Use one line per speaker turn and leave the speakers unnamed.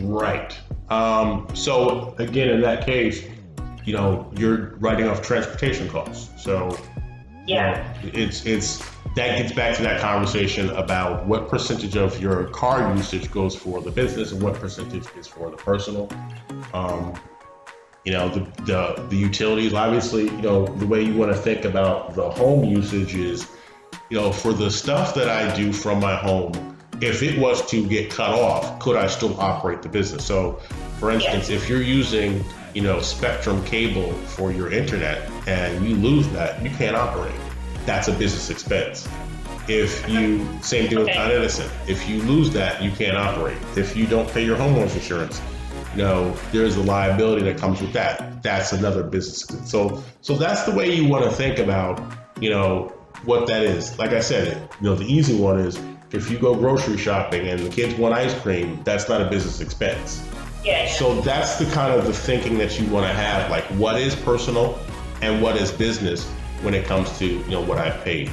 Right. So again, in that case, you're writing off transportation costs. So,
Yeah.
it's that gets back to that conversation about what percentage of your car usage goes for the business and what percentage is for the personal. Um, the utilities, obviously, the way you want to think about the home usage is, for the stuff that I do from my home, if it was to get cut off, could I still operate the business? So, for instance, if you're using, Spectrum cable for your internet and you lose that, you can't operate. That's a business expense. If you, same thing with Con Edison, if you lose that, you can't operate. If you don't pay your homeowner's insurance, there's a liability that comes with that. That's another business. So that's the way you want to think about, what that is. Like I said, the easy one is if you go grocery shopping and the kids want ice cream, that's not a business expense.
Yeah.
So that's the kind of the thinking that you want to have, like what is personal and what is business when it comes to, what I've paid.